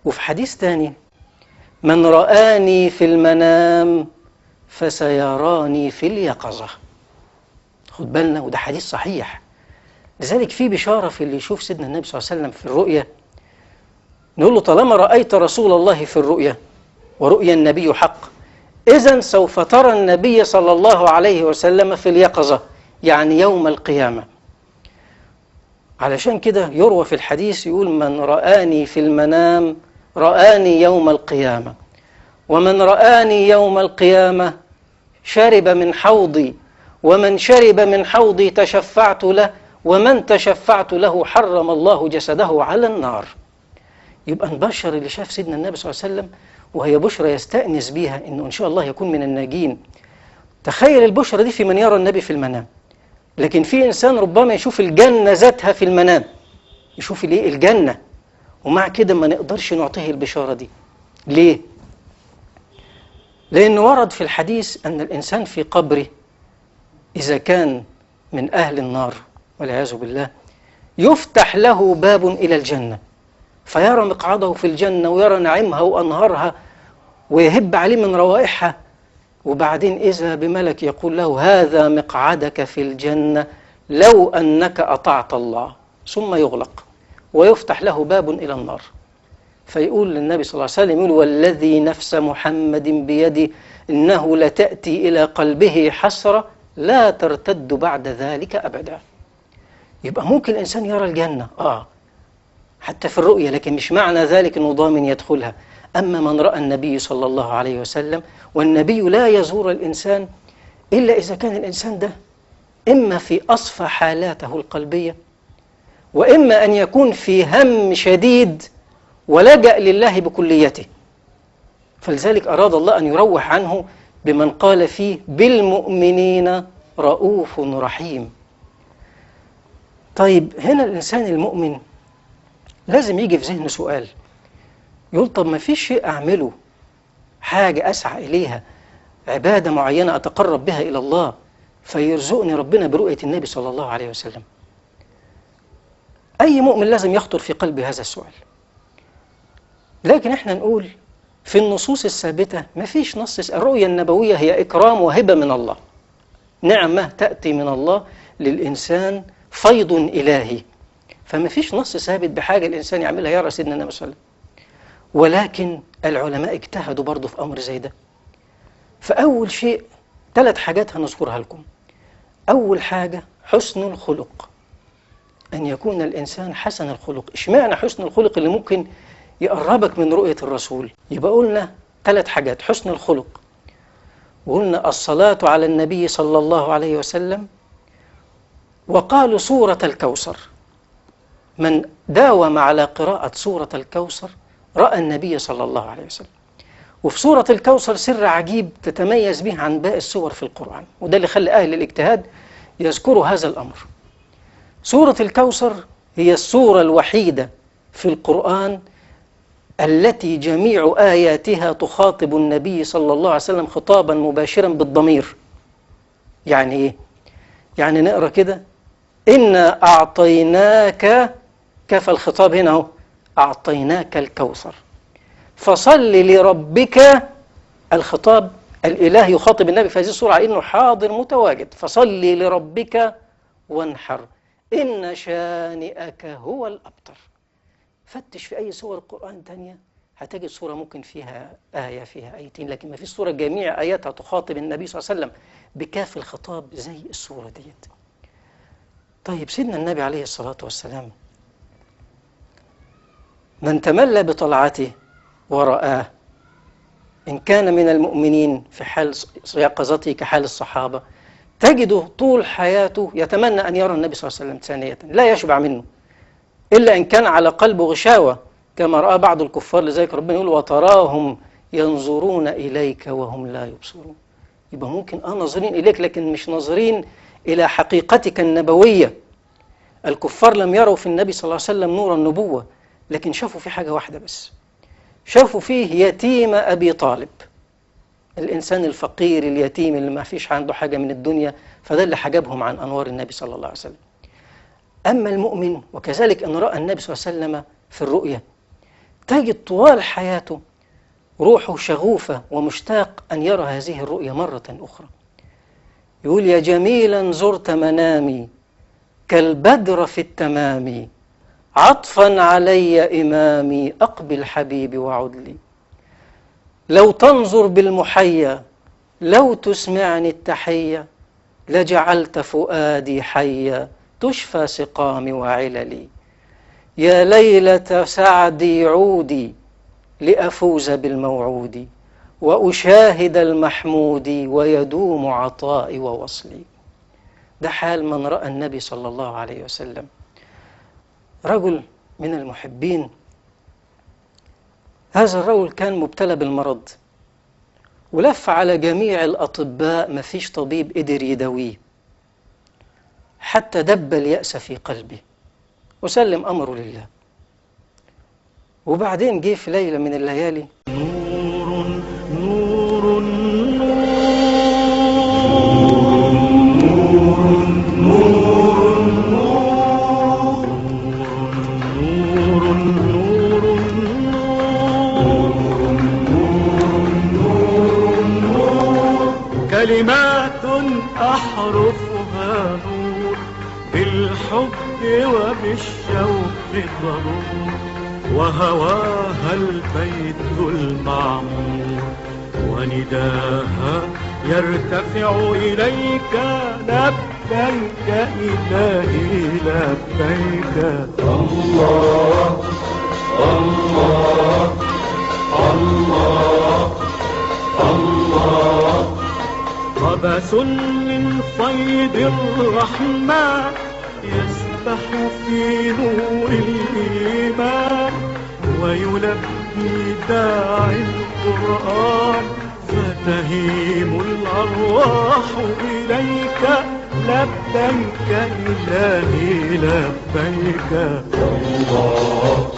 وفي حديث تاني: من رآني في المنام فسيراني في اليقظة. خد بالنا، وده حديث صحيح. لذلك في بشارة في اللي يشوف سيدنا النبي صلى الله عليه وسلم في الرؤيا، نقول له: طالما رأيت رسول الله في الرؤيا ورؤيا النبي حق، إذن سوف ترى النبي صلى الله عليه وسلم في اليقظة، يعني يوم القيامة. علشان كده يروى في الحديث يقول: من رآني في المنام رآني يوم القيامة، ومن رآني يوم القيامة شرب من حوضي، ومن شرب من حوضي تشفعت له، ومن تشفعت له حرم الله جسده على النار. يبقى نبشر اللي شاف سيدنا النبي صلى الله عليه وسلم، وهي بشرى يستأنس بيها إنه إن شاء الله يكون من الناجين. تخيل البشرى دي في من يرى النبي في المنام، لكن في إنسان ربما يشوف الجنة ذاتها في المنام، يشوف ليه الجنة، ومع كده ما نقدرش نعطيه البشارة دي. ليه؟ لأنه ورد في الحديث أن الإنسان في قبره إذا كان من أهل النار والعياذ بالله يفتح له باب إلى الجنة، فيرى مقعده في الجنة ويرى نعيمها وأنهارها ويهب عليه من روائحها، وبعدين إذا بملك يقول له: هذا مقعدك في الجنة لو أنك أطعت الله، ثم يغلق ويفتح له باب إلى النار. فيقول للنبي صلى الله عليه وسلم: يقول: والذي نفس محمد بيده إنه لتأتي إلى قلبه حسرة لا ترتد بعد ذلك أبدا. يبقى ممكن الإنسان يرى الجنة حتى في الرؤية، لكن مش معنى ذلك أنه ضامن يدخلها. أما من رأى النبي صلى الله عليه وسلم، والنبي لا يزور الإنسان إلا إذا كان الإنسان ده إما في أصفى حالاته القلبية، وإما أن يكون في هم شديد ولجأ لله بكليته. فلذلك أراد الله أن يروح عنه بمن قال فيه: بالمؤمنين رؤوف رحيم. طيب هنا الإنسان المؤمن لازم يجي في ذهنه سؤال، يقول: طب ما فيش شيء أعمله، حاجة أسعى إليها، عبادة معينة أتقرب بها إلى الله، فيرزقني ربنا برؤية النبي صلى الله عليه وسلم؟ أي مؤمن لازم يخطر في قلبه هذا السؤال. لكن احنا نقول في النصوص الثابتة ما فيش نص. الرؤية النبوية هي إكرام وهبة من الله، نعمة تأتي من الله للإنسان، فيض إلهي. فما فيش نص ثابت بحاجة الإنسان يعملها يرى سيدنا النبي صلى الله عليه وسلم. ولكن العلماء اجتهدوا برضو في أمر زي ده. فأول شيء 3 حاجات هنذكرها لكم. أول حاجة حسن الخلق، أن يكون الإنسان حسن الخلق. إشمعنى حسن الخلق اللي ممكن يقربك من رؤية الرسول؟ يبقى قلنا 3 حاجات: حسن الخلق، وقلنا الصلاة على النبي صلى الله عليه وسلم، وقالوا سورة الكوثر. من داوم على قراءة سورة الكوثر رأى النبي صلى الله عليه وسلم. وفي سورة الكوثر سر عجيب تتميز به عن باقي السور في القرآن، وده اللي خلى أهل الاجتهاد يذكروا هذا الأمر. سورة الكوثر هي السورة الوحيدة في القرآن التي جميع آياتها تخاطب النبي صلى الله عليه وسلم خطابا مباشرا بالضمير. يعني إيه؟ يعني نقرأ كده: إنا أعطيناك، كفى الخطاب هنا هو، أعطيناك الكوثر فصل لربك. الخطاب الإله يخاطب النبي في هذه السورة على إنه حاضر متواجد. فصل لربك وانحر إن شانئك هو الأبتر. فتش في أي سور القرآن تانية هتجد سورة ممكن فيها آية فيها آيتين، لكن ما في سورة جميع آياتها تخاطب النبي صلى الله عليه وسلم بكاف الخطاب زي السورة ديت. طيب سيدنا النبي عليه الصلاة والسلام من تملى بطلعته ورآه، إن كان من المؤمنين في حال يقظته كحال الصحابة، تجده طول حياته يتمنى أن يرى النبي صلى الله عليه وسلم ثانية، لا يشبع منه إلا إن كان على قلبه غشاوة كما رأى بعض الكفار. لذلك ربنا يقول: وتراهم ينظرون إليك وهم لا يبصرون. يبقى ممكن ناظرين إليك لكن مش ناظرين إلى حقيقتك النبوية. الكفار لم يروا في النبي صلى الله عليه وسلم نور النبوة، لكن شافوا فيه حاجة واحدة بس، شافوا فيه يتيم أبي طالب، الإنسان الفقير اليتيم اللي ما فيش عنده حاجة من الدنيا، فده اللي حجبهم عن أنوار النبي صلى الله عليه وسلم. أما المؤمن وكذلك إن رأى النبي صلى الله عليه وسلم في الرؤيا تجد طوال حياته روحه شغوفة ومشتاق أن يرى هذه الرؤية مرة أخرى. يقول: يا جميلا زرت منامي كالبدر في التمام، عطفا علي إمامي أقبل حبيبي وعد لي. لو تنظر بالمحيا لو تسمعني التحية، لجعلت فؤادي حيا تشفى سقامي وعللي. يا ليلة سعدي عودي لأفوز بالموعود، وأشاهد المحمود ويدوم عطائي ووصلي. ده حال من رأى النبي صلى الله عليه وسلم، رجل من المحبين. هذا الرجل كان مبتلى بالمرض ولف على جميع الأطباء، ما فيش طبيب قدر يداويه، حتى دب اليأس في قلبه وسلم أمره لله. وبعدين جه في ليلة من الليالي نور نور كلمات أحرفها نور، بالحب وبالشوق ضرور، وهواها البيت المعمور، ونداها يرتفع إليك لبيك إلهي لبيك. الله الله الله الله، قبس من صيد الرحمن يسبح في نور الإيمان، ويلبي داعي القرآن، فتهيم الأرواح إليك لبيك إلهي لبيك. الله